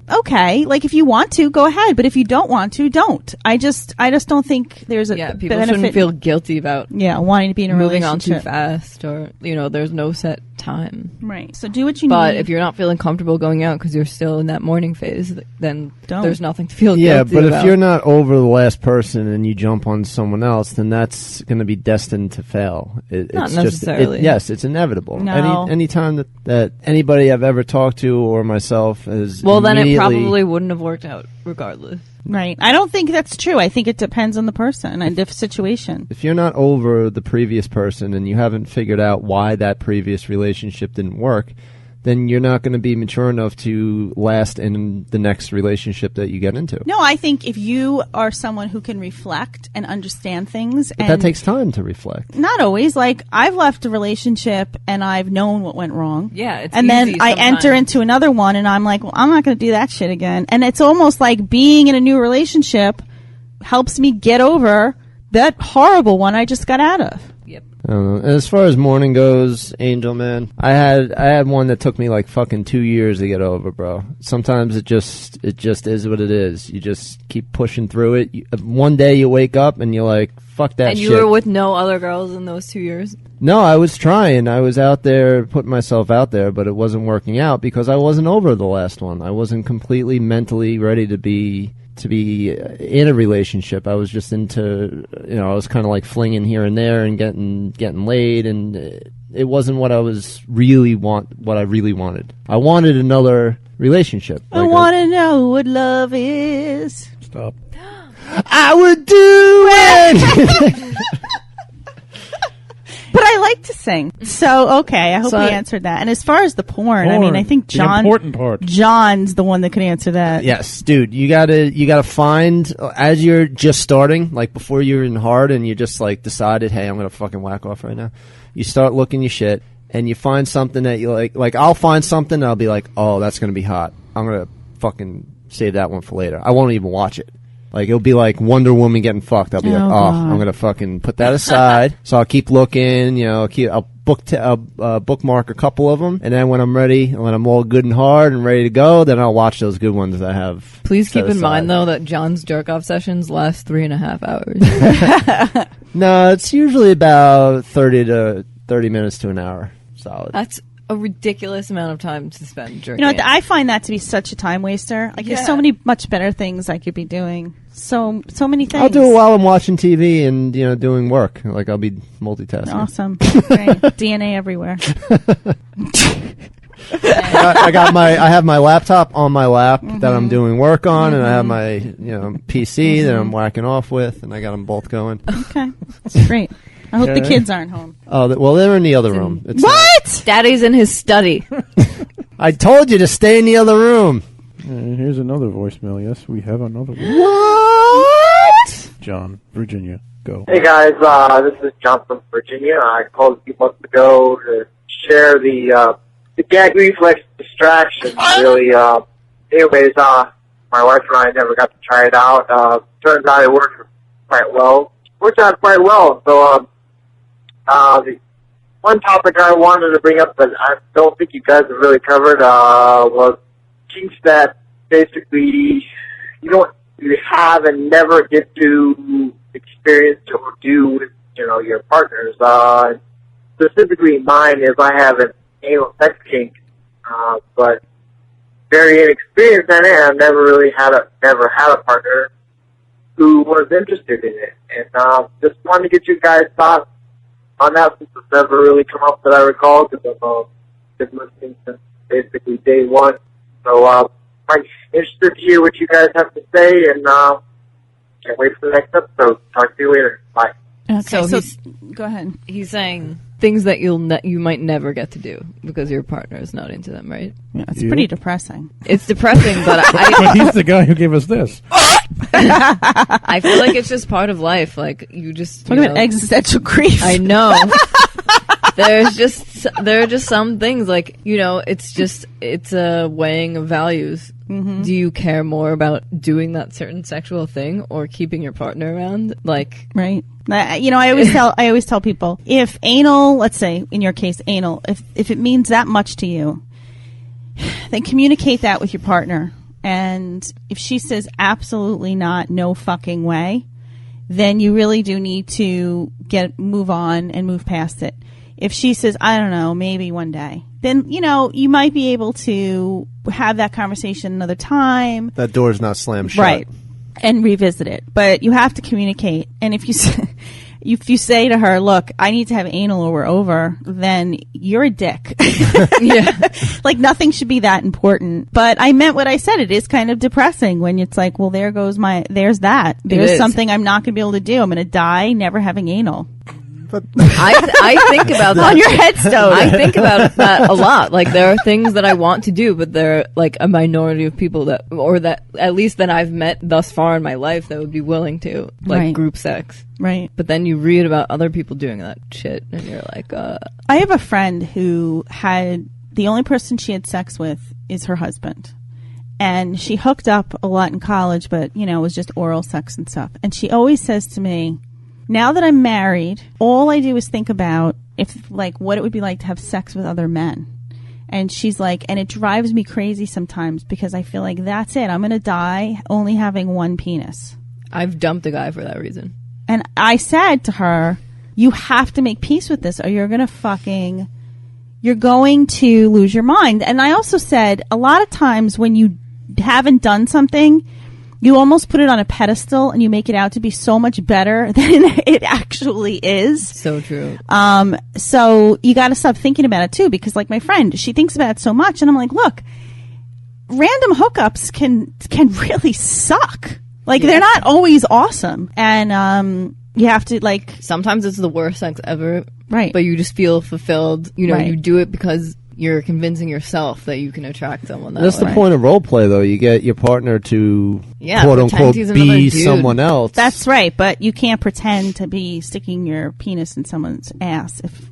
okay, like if you want to, go ahead. But if you don't want to, don't. I just don't think there's a People benefit. shouldn't feel guilty about wanting to be in a moving on relationship. too fast or, there's no set time. Right. So do what you But need. if you're not feeling comfortable going out because you're still in that mourning phase, then Don't. there's nothing to feel Yeah, guilty but about. if you're not over the last person and you jump on someone else, then that's going to be destined to fail. Not It's necessarily. Yes, it's inevitable. No. Any time that anybody I've ever talked to or myself has Well, then it immediately- probably wouldn't have worked out regardless. Right. I don't think that's true. I think it depends on the person and the situation. If you're not over the previous person and you haven't figured out why that previous relationship didn't work, then you're not going to be mature enough to last in the next relationship that you get into. No, I think if you are someone who can reflect and understand things, But and that takes time to reflect. not always. Like I've left a relationship and I've known what went wrong. Yeah, it's and then easy I enter sometimes. into another one, and I'm like, well, I'm not going to do that shit again. And it's almost like being in a new relationship helps me get over that horrible one I just got out of. Yep. I don't know. As far as mourning goes, Angel Man, I had one that took me like fucking 2 years to get over, bro. Sometimes it just is what it is. You just keep pushing through it. One day you wake up and you're like, fuck that And shit. you were with no other girls in those 2 years? No, I was trying. I was out there putting myself out there, but it wasn't working out because I wasn't over the last one. I wasn't completely mentally ready to be in a relationship. I was just into, I was kind of like flinging here and there and getting laid, and it wasn't what I really wanted. I wanted another relationship. I want to know what love is. Stop. I would do it. But I like to sing. So, okay, I hope So we I- answered that. And as far as the porn, I mean, I think The important part. John's the one that could answer that. Yes, dude, you gotta find, as you're just starting, like before you're in hard and you just like decided, hey, I'm gonna fucking whack off right now. You start looking your shit and you find something that you like I'll find something and I'll be like, oh, that's gonna be hot. I'm gonna fucking save that one for later. I won't even watch it. Like, it'll be like Wonder Woman getting fucked. I'll be like, God. I'm gonna fucking put that aside. So I'll keep looking, I'll bookmark a couple of them, and then when I'm ready, when I'm all good and hard and ready to go, then I'll watch those good ones that I have. Please set keep in mind, aside. though, that John's jerk-off sessions last 3.5 hours. No, it's usually about 30 minutes to an hour. Solid. That's a ridiculous amount of time to spend jerking. You know, I find that to be such a time waster. Like, there's so Yeah. many much better things I could be doing. So many things. I'll do it while I'm watching TV and doing work. Like, I'll be multitasking. Awesome. Great. DNA everywhere. I have my laptop on my lap that I'm doing work on, and I have my PC that I'm whacking off with, and I got them both going. Okay. That's great. I hope the kids aren't home. Oh, well, they're in the other room. It's What? Daddy's in his study. I told you to stay in the other room. And here's another voicemail. Yes, we have another one. What? John, Virginia, go. Hey guys, this is John from Virginia. I called a few months ago to share the gag reflex distraction. Really, anyways, my wife and I never got to try it out. Turns out it worked quite well. Worked out quite well. So, one topic I wanted to bring up, but I don't think you guys have really covered, was kinks that basically you have and never get to experience or do with, your partners. Specifically mine is I have an anal sex kink, but very inexperienced in it. I've never had a partner who was interested in it. And just wanted to get you guys' thoughts on that, since it's never really come up that I recall, because I've been listening since basically day one. So I'm interested to hear what you guys have to say, and can't wait for the next episode. Talk to you later. Bye. Okay, so go ahead. He's saying things that you might never get to do because your partner is not into them, right? Yeah, it's pretty depressing. It's depressing, but But he's the guy who gave us this. I feel like it's just part of life. Like, you just... Talk about existential grief. I know. There are just some things, like, it's a weighing of values. Mm-hmm. Do you care more about doing that certain sexual thing or keeping your partner around? Like, right. I always tell people, if anal, let's say in your case anal, if it means that much to you, then communicate that with your partner. And if she says absolutely not, no fucking way, then you really do need to move on and move past it. If she says, I don't know, maybe one day, then, you might be able to have that conversation another time. That door's not slammed shut. Right. And revisit it. But you have to communicate. And if you say to her, look, I need to have anal or we're over, then you're a dick. Yeah. Like, nothing should be that important. But I meant what I said. It is kind of depressing when it's like, well, there's that. There's something I'm not going to be able to do. I'm going to die never having anal. But I think about that on your headstone. I think about that a lot. Like, there are things that I want to do, but there are like a minority of people that at least that I've met thus far in my life that would be willing to, like, right. Group sex. Right. But then you read about other people doing that shit, and you're like, I have a friend who had the only person she had sex with is her husband. And she hooked up a lot in college, but, it was just oral sex and stuff. And she always says to me, now that I'm married, all I do is think about what it would be like to have sex with other men. And she's like, and it drives me crazy sometimes because I feel like that's it. I'm going to die only having one penis. I've dumped a guy for that reason. And I said to her, you have to make peace with this or you're going to lose your mind. And I also said, a lot of times when you haven't done something, you almost put it on a pedestal and you make it out to be so much better than it actually is. So true. So you got to stop thinking about it too, because like my friend, she thinks about it so much, and I'm like, look, random hookups can really suck. Like, they're not always awesome, and you have to, like, sometimes it's the worst sex ever, right? But you just feel fulfilled. Right. You do it because you're convincing yourself that you can attract someone that That's way. the point of role play, though. You get your partner to, quote pretend unquote, he's another be dude. someone else. That's right, but you can't pretend to be sticking your penis in someone's ass. If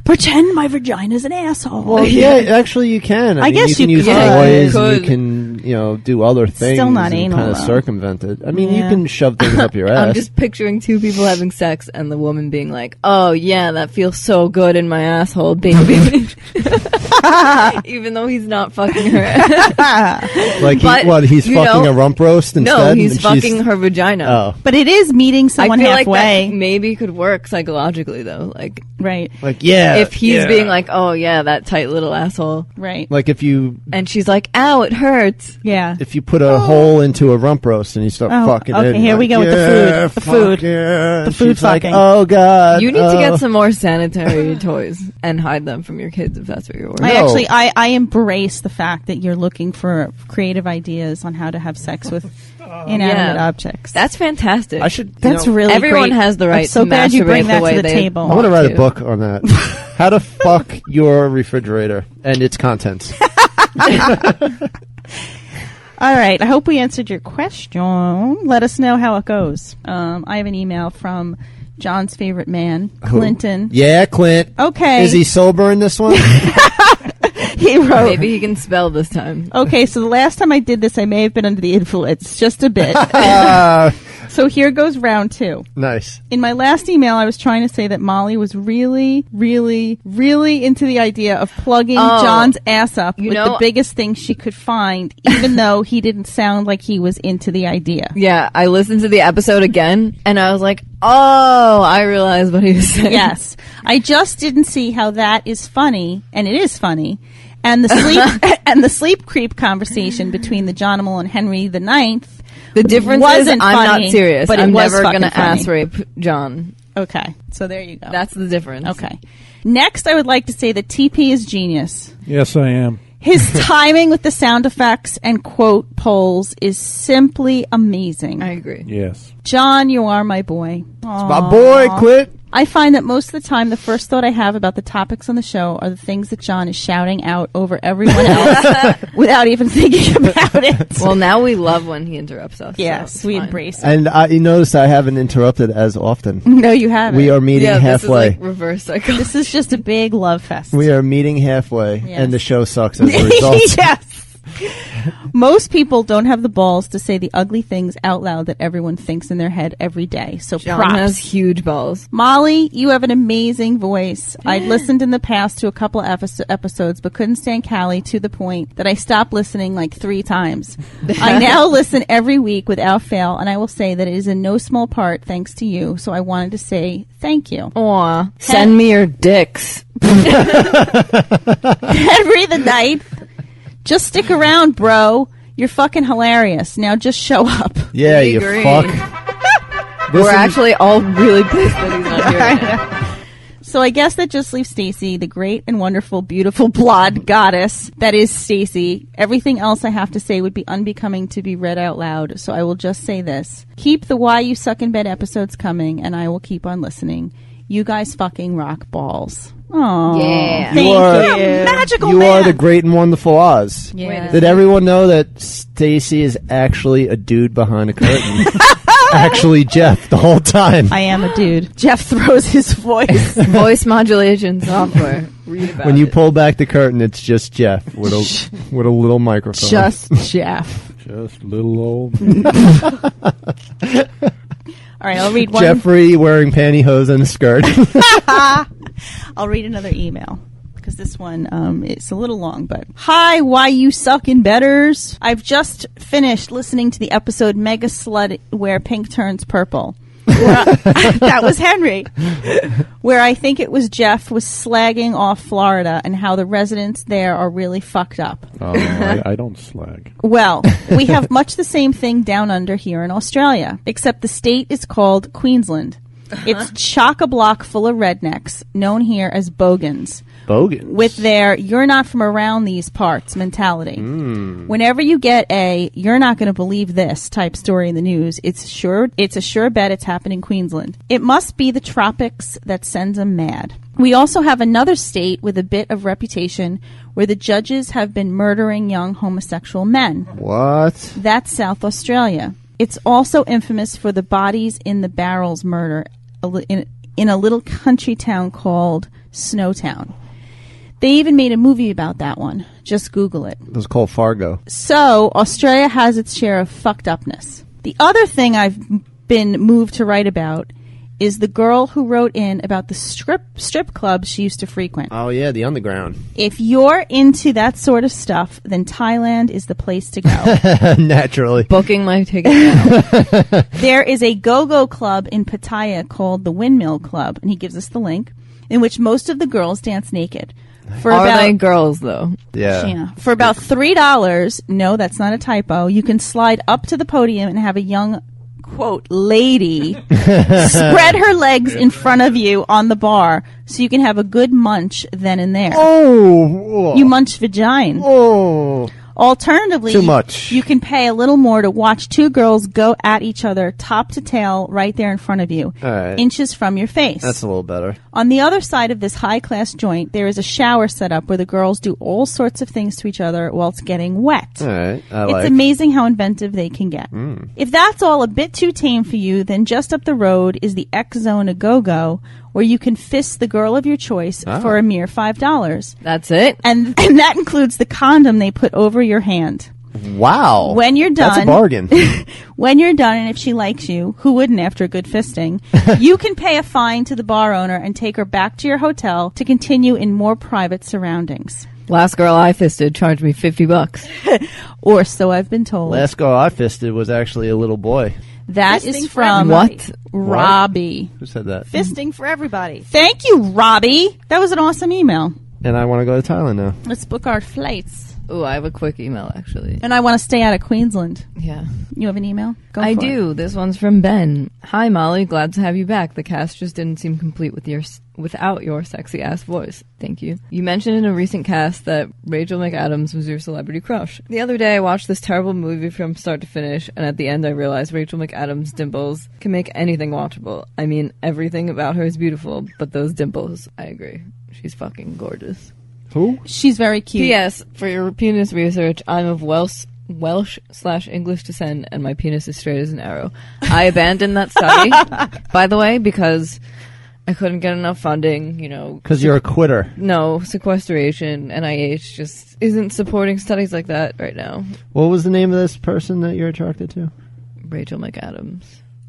pretend my vagina's an asshole. Well, yeah, actually you can. I mean, guess you can you use could. toys, You and you could. can, do other things. Still not and anal, kind of though. circumvent it. I mean, Yeah. you can shove things up your ass. I'm just picturing two people having sex and the woman being like, oh yeah, that feels so good in my asshole, baby. Even though he's not fucking her. Like, But, he's fucking a rump roast instead? No, he's and fucking her vagina. Oh. But it is meeting someone I feel halfway. like that maybe could work psychologically though. Like, Right. Like, yeah. if he's yeah. being like, oh yeah, that tight little asshole, Right. Like, if you and she's like, ow, it hurts. Yeah. put a hole into a rump roast and you start Oh, fucking okay, it. here like, we go with the yeah, food. The fuck food. Yeah. The food She's like, fucking. oh, God. You need to get some more sanitary toys and hide them from your kids if that's what you're worried. I embrace the fact that you're looking for creative ideas on how to have sex with inanimate objects. That's fantastic. That's really everyone great. has the right I'm so to glad you masturbate bring the that way to the they table. I want to write a to. book on that. How to fuck your refrigerator and its contents. All right. I hope we answered your question. Let us know how it goes. I have an email from John's favorite man, Clinton. Yeah, Clint. Okay. Is he sober in this one? He wrote. Maybe he can spell this time. Okay, so the last time I did this, I may have been under the influence, just a bit. So here goes round 2. Nice. In my last email, I was trying to say that Molly was really, really, really into the idea of plugging John's ass up with the biggest thing she could find, even though he didn't sound like he was into the idea. Yeah, I listened to the episode again, and I was like, oh, I realized what he was saying. Yes. I just didn't see how that is funny, and it is funny. And the sleep and the sleep creep conversation between the Johnimal and Henry the Ninth. The difference is I'm funny, not serious. but I'm it was never going to fucking funny. ass rape John. Okay, so there you go. That's the difference. Okay. Next, I would like to say that TP is genius. Yes, I am. His timing with the sound effects and quote polls is simply amazing. I agree. Yes. John, you are my boy. It's my boy, quit. I find that most of the time, the first thought I have about the topics on the show are the things that John is shouting out over everyone else without even thinking about it. Well, now we love when he interrupts us. Yes, so we fine. embrace it. And you notice I haven't interrupted as often. No, you haven't. We are meeting halfway. This is like reverse psychology. This is just a big love fest. We are meeting halfway, Yes. and the show sucks as a result. Yes. Most people don't have the balls to say the ugly things out loud that everyone thinks in their head every day. So John props. has huge balls. Molly, you have an amazing voice. I'd listened in the past to a couple of episodes, but couldn't stand Callie to the point that I stopped listening like 3 times. I now listen every week without fail, and I will say that it is in no small part thanks to you, so I wanted to say thank you. Aw. Send me your dicks. Henry the Ninth, just stick around, bro. You're fucking hilarious. Now just show up. Yeah, We you agree. fuck. We're actually all really pissed that he's not here right now. So I guess that just leaves Stacy, the great and wonderful, beautiful blonde goddess that is Stacy. Everything else I have to say would be unbecoming to be read out loud, so I will just say this. Keep the Why You Suck in Bed episodes coming, and I will keep on listening. You guys fucking rock balls. Aww. Yeah. Thank You are- you. Magical You man. are the great and wonderful Oz. Yeah. Did everyone know that Stacy is actually a dude behind a curtain? Actually, Jeff, the whole time. I am a dude. Jeff throws his voice. Voice modulation software. Read about When you it. pull back the curtain, it's just Jeff with a little microphone. Just Jeff. Just little old. All right, I'll read one. Jeffrey wearing pantyhose and a skirt. I'll read another email because this one it's a little long, but hi, why you suckin' betters? I've just finished listening to the episode Mega Slut where pink turns purple. That was Henry. Where I think it was Jeff was slagging off Florida and how the residents there are really fucked up. Oh, I don't slag. Well, we have much the same thing down under here in Australia, except the state is called Queensland. It's chock-a-block full of rednecks, known here as bogans, Bogan. with their "you're not from around these parts" mentality. Whenever you get a "you're not going to believe this" type story in the news, it's a sure bet it's happened in Queensland. It must be the tropics that sends them mad. We also have another state with a bit of reputation where the judges have been murdering young homosexual men. What? That's South Australia. It's also infamous for the bodies in the barrels murder in a little country town called Snowtown. They even made a movie about that one. Just Google it. It was called Fargo. So, Australia has its share of fucked upness. The other thing I've been moved to write about is the girl who wrote in about the strip clubs she used to frequent. Oh, yeah, the underground. If you're into that sort of stuff, then Thailand is the place to go. Naturally. Booking my ticket now. There is a go-go club in Pattaya called the Windmill Club, and he gives us the link, in which most of the girls dance naked. For Are about, they girls, though? Yeah. For about $3, no, that's not a typo, you can slide up to the podium and have a young, quote, lady spread her legs in front of you on the bar so you can have a good munch then and there. Oh. You munch vagina. Oh. Alternatively, Too much. you can pay a little more to watch 2 girls go at each other top to tail right there in front of you, All right. inches from your face. That's a little better. On the other side of this high-class joint, there is a shower set up where the girls do all sorts of things to each other while it's getting wet. All right. It's amazing how inventive they can get. If that's all a bit too tame for you, then just up the road is the X Zone a Go-Go, where you can fist the girl of your choice for a mere $5. That's it? And that includes the condom they put over your hand. Wow. When you're done, that's a bargain. When you're done, and if she likes you, who wouldn't after a good fisting, you can pay a fine to the bar owner and take her back to your hotel to continue in more private surroundings. Last girl I fisted charged me $50. Or so I've been told. Last girl I fisted was actually a little boy. That Fisting is for from everybody. Robbie. Who said that? Fisting for everybody. Thank you, Robbie. That was an awesome email. And I want to go to Thailand now. Let's book our flights. Oh, I have a quick email, actually. And I want to stay out of Queensland. Yeah. You have an email? Go I for do. This one's from Ben. Hi, Molly. Glad to have you back. The cast just didn't seem complete without your sexy-ass voice. Thank you. You mentioned in a recent cast that Rachel McAdams was your celebrity crush. The other day, I watched this terrible movie from start to finish, and at the end, I realized Rachel McAdams' dimples can make anything watchable. I mean, everything about her is beautiful, but those dimples, I agree. She's fucking gorgeous. Who? She's very cute. P.S. For your penis research, I'm of Welsh/English descent, and my penis is straight as an arrow. I abandoned that study, by the way, because I couldn't get enough funding, you know. Because you're a quitter. No, sequestration, NIH just isn't supporting studies like that right now. What was the name of this person that you're attracted to? Rachel McAdams.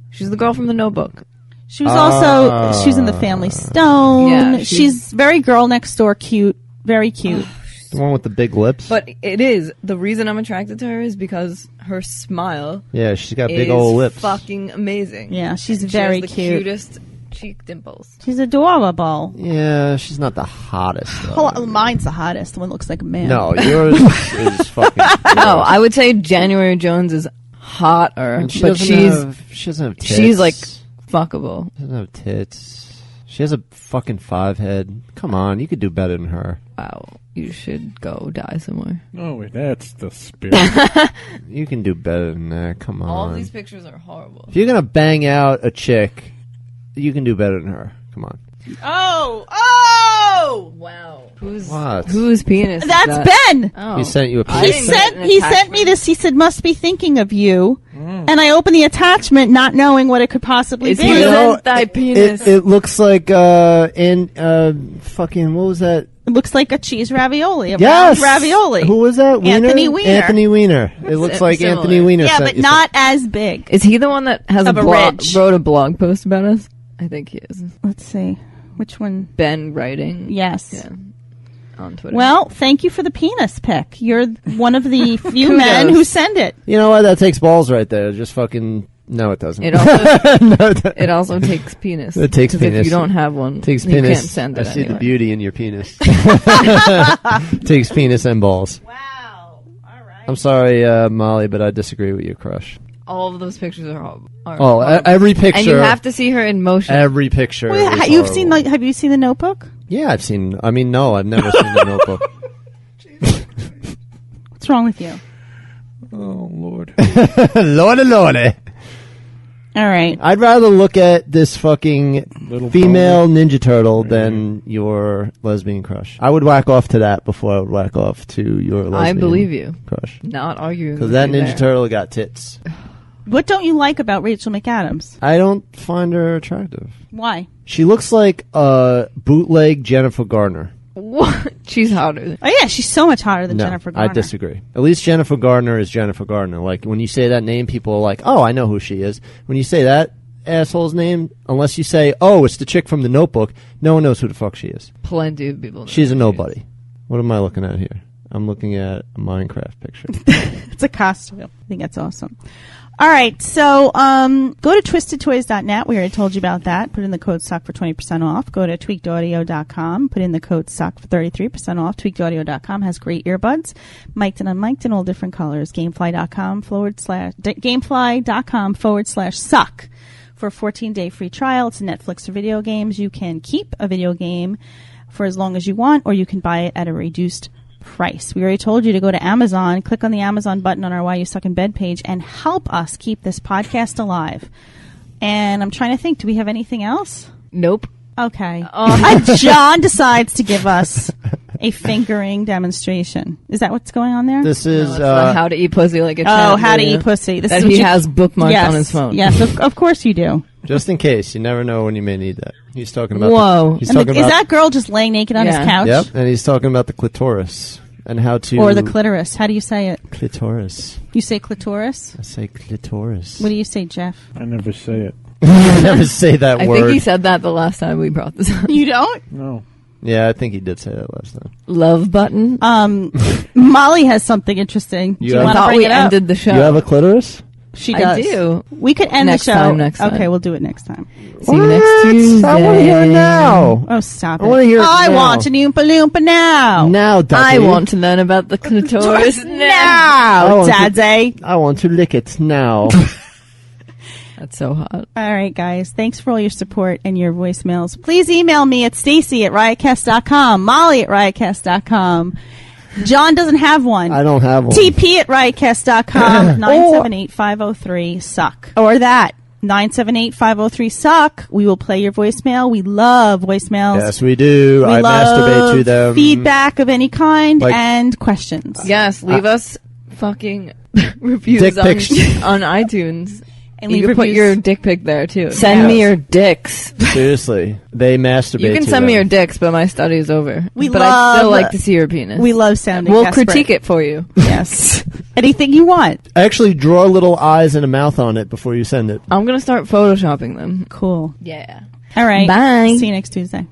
She's the girl from The Notebook. She was also, she was in The Family Stone. Yeah, she's very girl next door cute. Very cute. The one with the big lips? But it is. The reason I'm attracted to her is because her smile Yeah, she's got big is old lips. fucking amazing. Yeah, she's And very she has the cute. cutest cheek dimples. She's adorable. Yeah, she's not the hottest, though. Mine's the hottest. The one that looks like a man. No, yours is fucking... No, I would say January Jones is hotter, And she but doesn't she doesn't have tits. she's like fuckable. She doesn't have tits. She has a fucking 5 head. Come on, you could do better than her. Wow, you should go die somewhere. Oh, wait, that's the spirit. You can do better than that. Come on. All of these pictures are horrible. If you're gonna bang out a chick, you can do better than her. Come on. Oh! Wow. What? Whose penis? is That's that? Ben! He sent you a I He pic. didn't get an sent me attachment. this. He said, must be thinking of you. And I opened the attachment not knowing what it could possibly Is be. he You know, sent thy penis? It looks like fucking what was that? It looks like a cheese ravioli. A Yes, brown ravioli. Who was that? Anthony Weiner. Anthony Weiner. It looks like similar. Anthony Weiner. Yeah, sent but you not as big. Is he the one that has Of a ridge. wrote a blog post about us? I think he is. Let's see. Which one? Ben writing. Yes. Yeah. On Twitter. Well, thank you for the penis pic. You're one of the few Kudos. men who send it. You know what? That takes balls right there. Just fucking. No, it doesn't. It also No, it doesn't. it also takes penis. It takes 'Cause If penis. you don't have one, It takes you penis. can't send I it see anyway. the beauty in your penis. Takes penis and balls. Wow. All right. I'm sorry, Molly, but I disagree with your crush. All of those pictures are horrible. Every picture. And you have to see her in motion. Every picture. Wait, is you've horrible. seen have you seen The Notebook? Yeah, I've seen. I mean, no, I've never seen The Notebook. What's wrong with you? Oh, Lord. Lordy, lordy. All right. I'd rather look at this fucking Little female Ninja Turtle than your lesbian crush. I would whack off to that before I would whack off to your lesbian I believe you. crush. Not arguing. Because with that you Ninja there. Turtle got tits. What don't you like about Rachel McAdams? I don't find her attractive. Why? She looks like a bootleg Jennifer Garner. What? She's hotter. Oh yeah, she's so much hotter than No, Jennifer Garner. I disagree. At least Jennifer Garner is Jennifer Garner. Like, when you say that name, people are like, oh, I know who she is. When you say that asshole's name, unless you say, oh, it's the chick from The Notebook, no one knows who the fuck she is. Plenty of people. know She's a who she nobody. What am I looking at here? I'm looking at a Minecraft picture. It's a costume. I think that's awesome. All right, so go to twistedtoys.net. We already told you about that. Put in the code SUCK for 20% off. Go to tweakedaudio.com. Put in the code SUCK for 33% off. Tweakedaudio.com has great earbuds, mic'd and unmic'd in all different colors. Gamefly.com /suck for a 14-day free trial. It's a Netflix for video games. You can keep a video game for as long as you want, or you can buy it at a reduced price. We already told you to go to Amazon, click on the Amazon button on our Why You Suck in Bed page, and help us keep this podcast alive. And I'm trying to think, do we have anything else? Nope. Okay. John decides to give us a fingering demonstration. Is that what's going on there? This No, is it's the how to eat pussy like a champ. Oh, how to video eat pussy. This that is what he you- has bookmarked Yes. on his phone. Yes, of course you do. just in case. You never know when you may need that. He's talking about. Whoa. He's And talking is about. that girl just laying naked on his Yeah. couch? Yep, and he's talking about the clitoris and how to... Or the clitoris. How do you say it? Clitoris. You say clitoris? I say clitoris. What do you say, Jeff? I never say it. I never say that I word. think he said that the last time we brought this up. You don't? No. Yeah, I think he did say that last time. Love button. Molly has something interesting. Do you have- want to thought bring we it up? ended the show. You have a clitoris? She I does. do. We could end Next the show. time, next time. Okay, we'll do it next time. See you next Tuesday. I want to hear it now. Oh, stop it. I wanna hear it I now. want an Oompa Loompa now. Now, Daddy. I want to learn about the clitoris now. Now, want to- Daddy. I want to lick it now. That's so hot. All right, guys. Thanks for all your support and your voicemails. Please email me at Stacy@riotcast.com, Molly at riotcast.com. John doesn't have one. I don't have one. TP at riotcast.com, 978-503-SUCK. Or that, 978-503-SUCK. We will play your voicemail. We love voicemails. Yes, we do. We I love masturbate to them. feedback of any kind Like- and questions. Yes, leave us fucking reviews Dick pics. on iTunes. And You leave can put reviews. your dick pic there too. Send me your dicks. Seriously. They masturbate You can to send me them. your dicks, but my study is over. We but I'd still love- like to see your penis. We love sounding We'll desperate. critique it for you. Yes. Anything you want. Actually, draw little eyes and a mouth on it before you send it. I'm gonna start photoshopping them. Cool. Yeah. All right. Bye. See you next Tuesday.